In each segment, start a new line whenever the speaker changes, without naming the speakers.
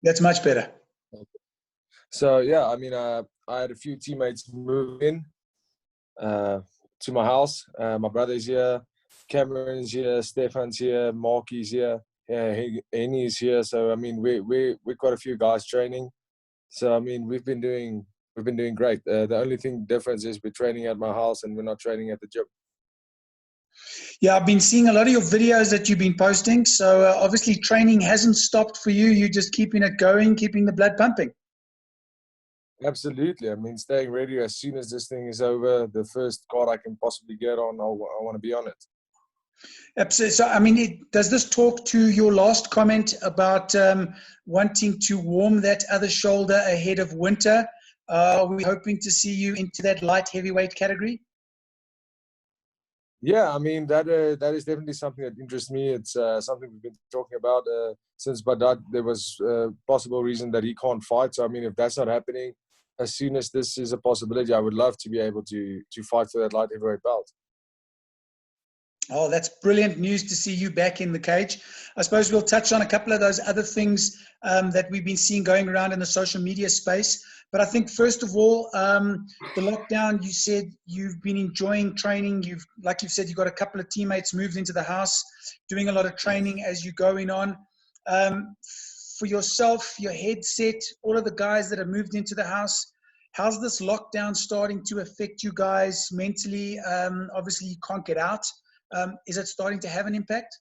That's much better.
So yeah, I mean, I had a few teammates move in to my house. My brother's here, Cameron's here, Stefan's here, Marky's here, Henny's here. So I mean, we got a few guys training. So I mean, we've been doing great. The only thing difference is we're training at my house and we're not training at the gym.
Yeah, I've been seeing a lot of your videos that you've been posting. So obviously training hasn't stopped for you. You're just keeping it going, keeping the blood pumping.
Absolutely. I mean, staying ready as soon as this thing is over, the first card I can possibly get on, I want to be on it.
Absolutely. So, I mean, does this talk to your last comment about wanting to warm that other shoulder ahead of winter? Are we hoping to see you into that light heavyweight category?
Yeah, I mean, that is definitely something that interests me. It's something we've been talking about since Badad. There was a possible reason that he can't fight. So, I mean, if that's not happening, as soon as this is a possibility, I would love to be able to fight for that light heavyweight belt.
Oh, that's brilliant news to see you back in the cage. I suppose we'll touch on a couple of those other things that we've been seeing going around in the social media space. But I think, first of all, the lockdown, you said you've been enjoying training. Like you've said, you've got a couple of teammates moved into the house, doing a lot of training as you're going on. For yourself, your headset, all of the guys that have moved into the house, how's this lockdown starting to affect you guys mentally? Obviously, you can't get out. Is it starting to have an impact?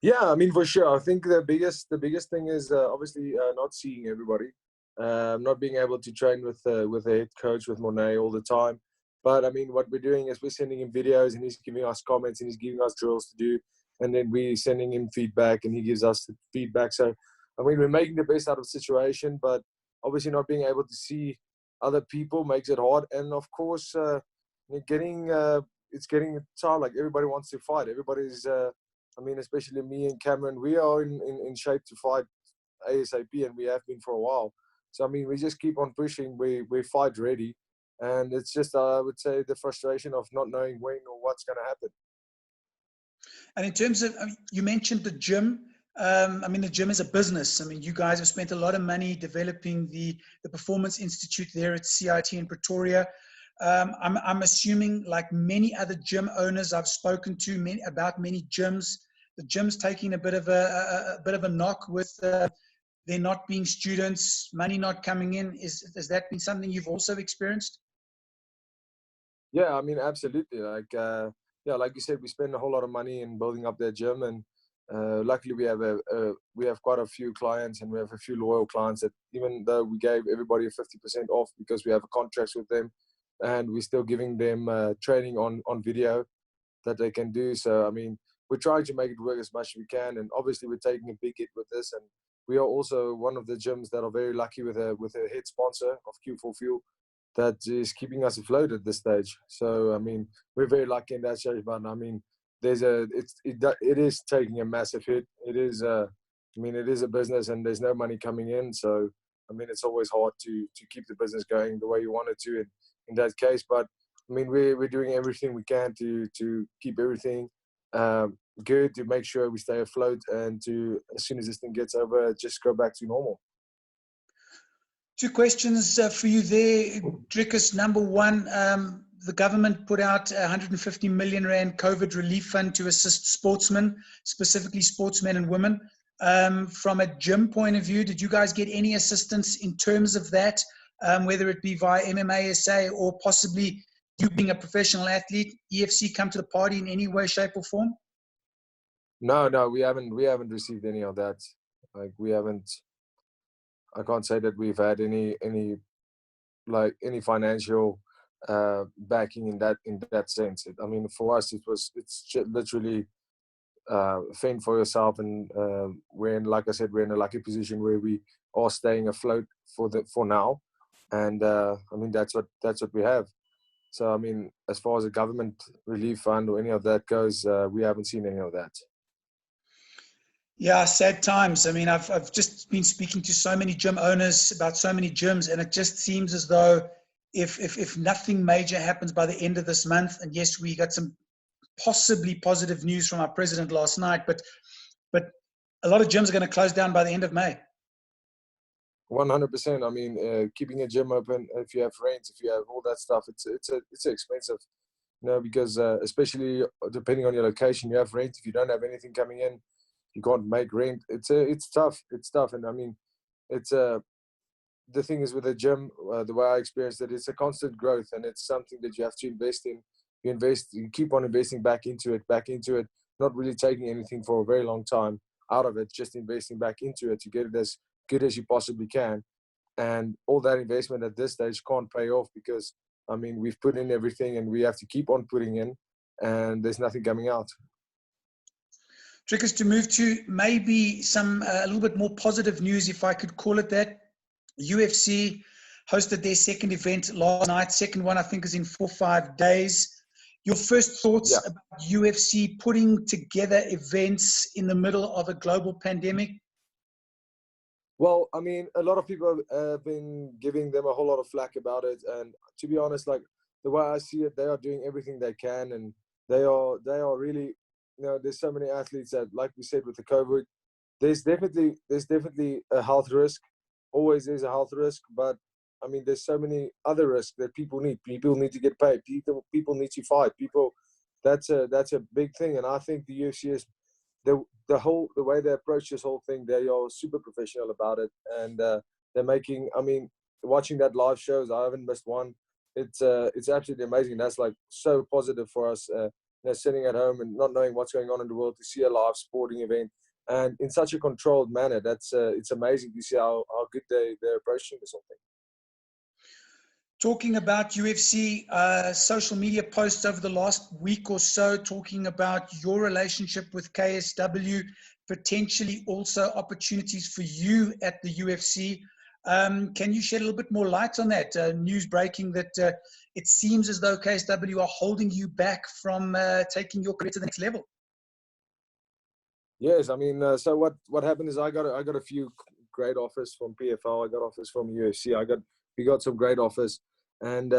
Yeah, I mean, for sure. I think the biggest thing is obviously not seeing everybody, not being able to train with the head coach, with Monet all the time. But I mean, what we're doing is we're sending him videos and he's giving us comments and he's giving us drills to do, and then we're sending him feedback and he gives us the feedback. So I mean, we're making the best out of the situation, but obviously not being able to see other people makes it hard. And of course, it's getting time. Like, everybody wants to fight. Everybody's, I mean, especially me and Cameron, we are in shape to fight ASAP, and we have been for a while. So, I mean, we just keep on pushing. We fight ready. And it's just, I would say, the frustration of not knowing when or what's going to happen.
And in terms of, I mean, you mentioned the gym. I mean, the gym is a business. I mean, you guys have spent a lot of money developing the Performance Institute there at CIT in Pretoria. I'm assuming, like many other gym owners I've spoken to about many gyms, the gym's taking a bit of a knock with there not being students, money not coming in. Has that been something you've also experienced?
Yeah, I mean, absolutely. Like, yeah, like you said, we spend a whole lot of money in building up their gym, and luckily we have quite a few clients, and we have a few loyal clients that, even though we gave everybody a 50% off because we have a contract with them, and we're still giving them training on video that they can do. So, I mean, we're trying to make it work as much as we can, and obviously we're taking a big hit with this. And we are also one of the gyms that are very lucky with a head sponsor of Q4 Fuel that is keeping us afloat at this stage. So, I mean, we're very lucky in that stage. But I mean, it is taking a massive hit. It is, I mean, it is a business, and there's no money coming in. So, I mean, it's always hard to keep the business going the way you want it to in that case. But I mean, we're doing everything we can to keep everything good, to make sure we stay afloat, and to, as soon as this thing gets over, just go back to normal.
Two questions for you there, Dricus. Number one, the government put out 150 million rand COVID relief fund to assist sportsmen, specifically sportsmen and women. From a gym point of view, did you guys get any assistance in terms of that, whether it be via MMA SA or possibly you being a professional athlete, EFC come to the party in any way, shape or form?
No, we haven't received any of that. Like, we haven't. I can't say that we've had any financial backing in that sense. I mean, for us, it's literally fend for yourself, and like I said, we're in a lucky position where we are staying afloat for now, and I mean, that's what we have. So, I mean, as far as a government relief fund or any of that goes, we haven't seen any of that.
Yeah, sad times. I mean, I've just been speaking to so many gym owners about so many gyms, and it just seems as though if nothing major happens by the end of this month, and yes, we got some possibly positive news from our president last night, but a lot of gyms are going to close down by the end of May.
100%. I mean, keeping a gym open, if you have rent, if you have all that stuff, it's expensive. Because especially depending on your location, you have rent. If you don't have anything coming in, you can't make rent. It's tough. It's tough, and I mean, it's the thing is with the gym, the way I experienced it, it's a constant growth, and it's something that you have to invest in. You keep on investing back into it, not really taking anything for a very long time out of it, just investing back into it to get it as good as you possibly can. And all that investment at this stage can't pay off because, I mean, we've put in everything and we have to keep on putting in, and there's nothing coming out.
Dricus, to move to maybe some a little bit more positive news, if I could call it that. UFC hosted their second event last night. Second one, I think, is in 4 or 5 days. Your first thoughts about UFC putting together events in the middle of a global pandemic?
Well, I mean, a lot of people have been giving them a whole lot of flack about it. And to be honest, like the way I see it, they are doing everything they can. And they are really, there's so many athletes that, like we said, with the COVID, there's definitely a health risk. Always is a health risk. But I mean, there's so many other risks that people need. People need to get paid. People need to fight. That's a big thing. And I think the UFC is, the way they approach this whole thing, they are super professional about it, and they're making. I mean, watching that live shows, I haven't missed one. It's absolutely amazing. That's like so positive for us, sitting at home and not knowing what's going on in the world, to see a live sporting event and in such a controlled manner. That's it's amazing to see how good they're approaching this whole thing.
Talking about UFC, social media posts over the last week or so, talking about your relationship with KSW, potentially also opportunities for you at the UFC. Can you shed a little bit more light on that? News breaking that it seems as though KSW are holding you back from taking your career to the next level.
Yes, I mean, so what happened is I got a few great offers from PFL. I got offers from UFC. We got some great offers. And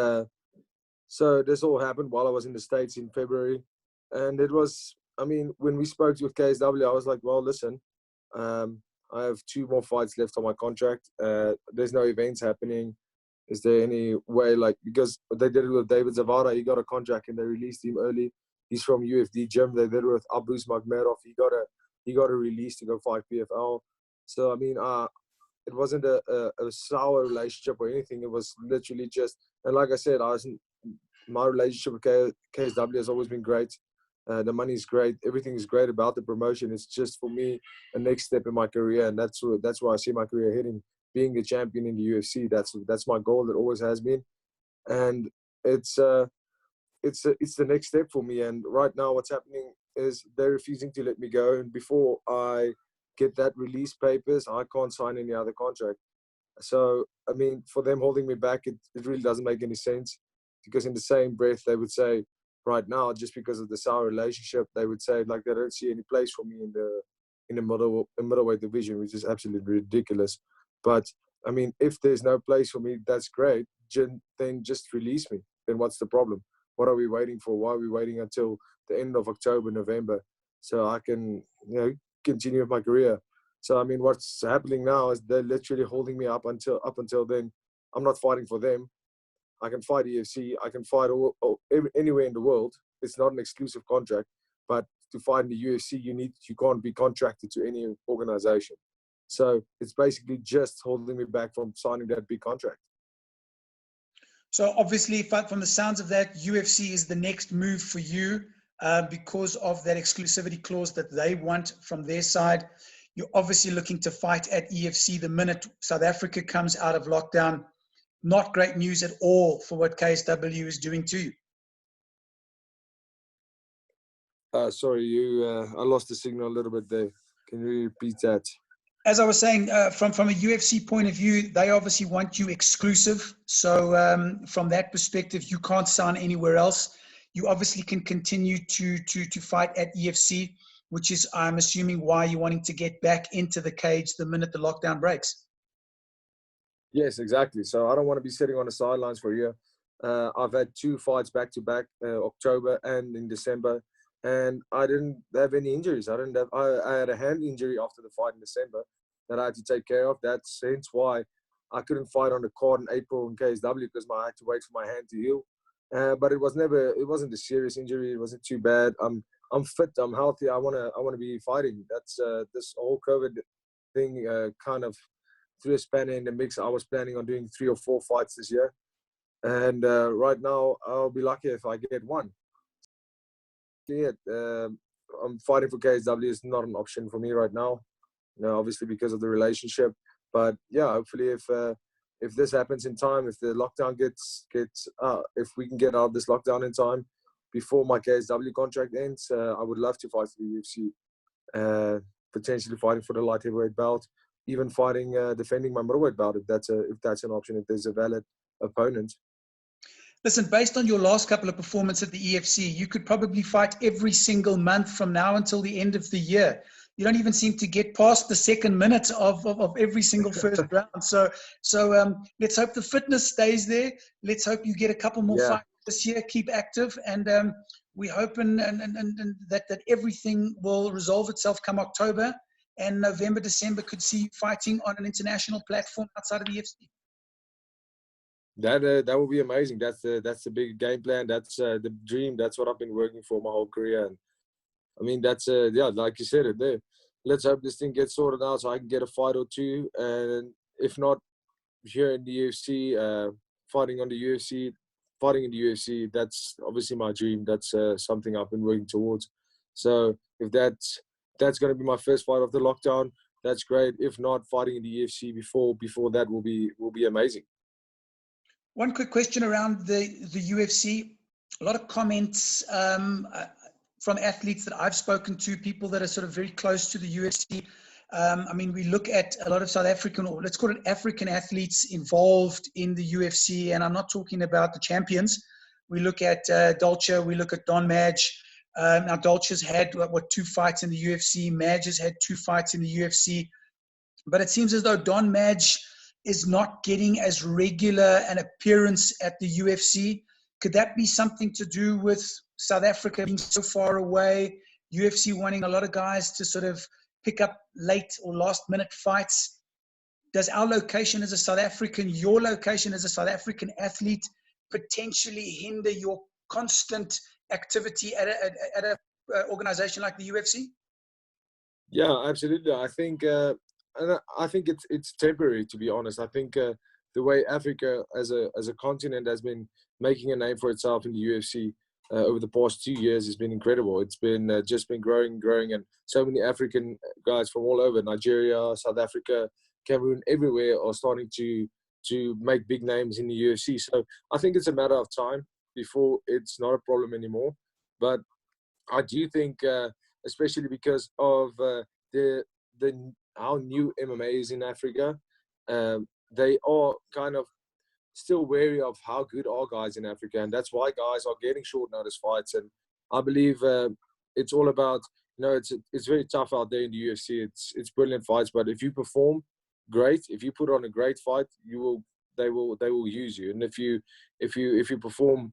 so this all happened while I was in the States in February. And it was, I mean, when we spoke with KSW, I was like, well, listen, I have 2 more fights left on my contract. There's no events happening. Is there any way, like, because they did it with David Zavada, he got a contract and they released him early. He's from UFD Gym. They did it with Abus Magmerov. He got a release to go fight PFL. So, I mean, it wasn't a sour relationship or anything. It was literally just, and like I said, my relationship with KSW has always been great. The money's great. Everything is great about the promotion. It's just, for me, a next step in my career, and that's where I see my career heading. Being a champion in the UFC, that's my goal. It always has been, and it's the next step for me. And right now, what's happening is they're refusing to let me go. And before I get that release papers, I can't sign any other contract. So, I mean, for them holding me back, it really doesn't make any sense, because in the same breath, they would say, right now, just because of the sour relationship, they would say, like, they don't see any place for me in the middleweight division, which is absolutely ridiculous. But, I mean, if there's no place for me, that's great. Then just release me. Then what's the problem? What are we waiting for? Why are we waiting until the end of October, November, so I can, continue with my career? So, I mean, what's happening now is they're literally holding me up until then. I'm not fighting for them. I can fight UFC. I can fight anywhere in the world. It's not an exclusive contract, but to fight in the UFC, you can't be contracted to any organization. So it's basically just holding me back from signing that big contract.
So obviously, from the sounds of that, UFC is the next move for you because of that exclusivity clause that they want from their side. You're obviously looking to fight at EFC the minute South Africa comes out of lockdown. Not great news at all for what KSW is doing to you.
Sorry, I lost the signal a little bit there. Can you repeat that?
As I was saying, from a UFC point of view, they obviously want you exclusive. So from that perspective, you can't sign anywhere else. You obviously can continue to fight at EFC, which is, I'm assuming, why you're wanting to get back into the cage the minute the lockdown breaks.
Yes, exactly. So I don't want to be sitting on the sidelines for a year. I've had 2 fights back-to-back, October and in December, and I didn't have any injuries. I had a hand injury after the fight in December that I had to take care of. That's hence why I couldn't fight on the card in April in KSW because I had to wait for my hand to heal. But it wasn't a serious injury. It wasn't too bad. I'm fit. I'm healthy. I wanna be fighting. That's this whole COVID thing kind of threw a spanner in the mix. I was planning on doing 3 or 4 fights this year, and right now I'll be lucky if I get one. Yeah, I'm fighting for KSW is not an option for me right now. Obviously because of the relationship. But yeah, hopefully if this happens in time, if the lockdown gets if we can get out of this lockdown in time before my KSW contract ends, I would love to fight for the UFC. Potentially fighting for the light heavyweight belt, even fighting defending my middleweight belt if that's an option, if there's a valid opponent.
Listen, based on your last couple of performances at the EFC, you could probably fight every single month from now until the end of the year. You don't even seem to get past the second minute of every single first round. So let's hope the fitness stays there. Let's hope you get a couple more fights this year. Keep active, and we hope and that everything will resolve itself come October, and November, December could see you fighting on an international platform outside of the EFC.
That would be amazing. That's the big game plan. That's the dream. That's what I've been working for my whole career. And I mean, that's like you said it there. Let's hope this thing gets sorted out so I can get a fight or two. And if not here in the UFC, fighting in the UFC, that's obviously my dream. That's something I've been working towards. So if that's going to be my first fight of the lockdown, that's great. If not, fighting in the UFC before that will be amazing.
One quick question around the UFC. A lot of comments from athletes that I've spoken to, people that are sort of very close to the UFC. I mean, we look at a lot of South African, or let's call it African athletes involved in the UFC, and I'm not talking about the champions. We look at Dolce, we look at Don Madge. Now, Dolce's had, 2 fights in the UFC. Madge has had 2 fights in the UFC. But it seems as though Don Madge is not getting as regular an appearance at the UFC. Could that be something to do with South Africa being so far away, UFC wanting a lot of guys to sort of pick up late or last minute fights? Does our location as a South African, your location as a South African athlete, potentially hinder your constant activity at a organization like the UFC?
Yeah, absolutely. I think it's temporary, to be honest. I think the way Africa as a continent has been making a name for itself in the UFC over the past 2 years has been incredible. It's been just been growing, and so many African guys from all over Nigeria, South Africa, Cameroon, everywhere are starting to make big names in the UFC. So I think it's a matter of time before it's not a problem anymore. But I do think, especially because of how new MMA is in Africa, they are kind of still wary of how good are guys in Africa, and that's why guys are getting short notice fights. And I believe it's all about, it's very tough out there in the UFC. It's brilliant fights, but if you perform great, if you put on a great fight, they will use you. And if you perform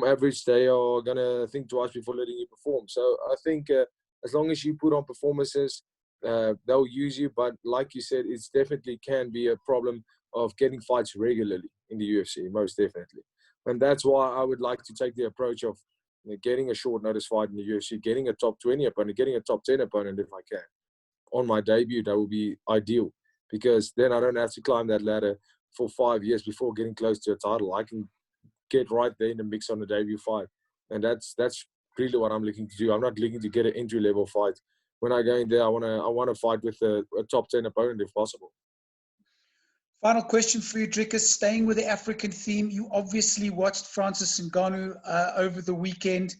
average, they are gonna think twice before letting you perform. So I think as long as you put on performances, they'll use you. But like you said, it's definitely can be a problem of getting fights regularly in the UFC, most definitely. And that's why I would like to take the approach of getting a short notice fight in the UFC, getting a top 20 opponent, getting a top 10 opponent if I can. On my debut, that would be ideal, because then I don't have to climb that ladder for 5 years before getting close to a title. I can get right there in the mix on the debut fight. And that's really what I'm looking to do. I'm not looking to get an entry-level fight. When I go in there, I want to fight with a top 10 opponent if possible.
Final question for you, Dricus. Staying with the African theme, you obviously watched Francis Ngannou over the weekend.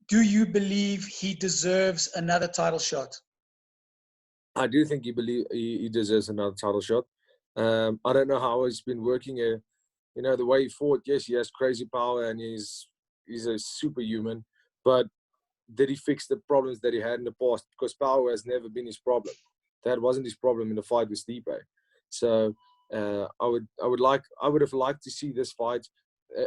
Do you believe he deserves another title shot?
I do think he deserves another title shot. I don't know how he's been working. The way he fought. Yes, he has crazy power and he's a superhuman. But did he fix the problems that he had in the past? Because power has never been his problem. That wasn't his problem in the fight with Stipe. So I would have liked to see this fight.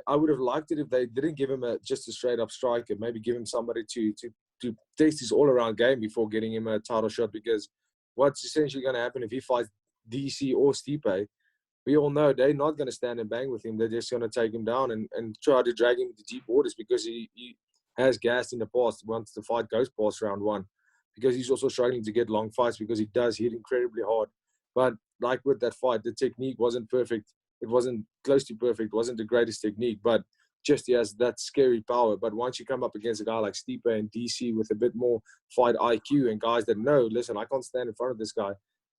I would have liked it if they didn't give him just a straight up striker. Maybe give him somebody to test his all around game before getting him a title shot. Because what's essentially going to happen if he fights DC or Stipe? we all know they're not going to stand and bang with him. They're just going to take him down and try to drag him to deep waters, because he has gassed in the past once the fight goes past round 1, because he's also struggling to get long fights because he does hit incredibly hard. But like with that fight, the technique wasn't perfect. It wasn't close to perfect. It wasn't the greatest technique, but just he has that scary power. But once you come up against a guy like Stipe and DC with a bit more fight IQ and guys that know, listen, I can't stand in front of this guy,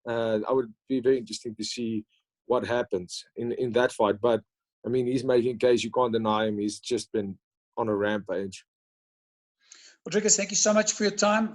I would be very interesting to see what happens in that fight. But I mean, he's making case. You can't deny him. He's just been on a rampage.
Well, Dricus, thank you so much for your time.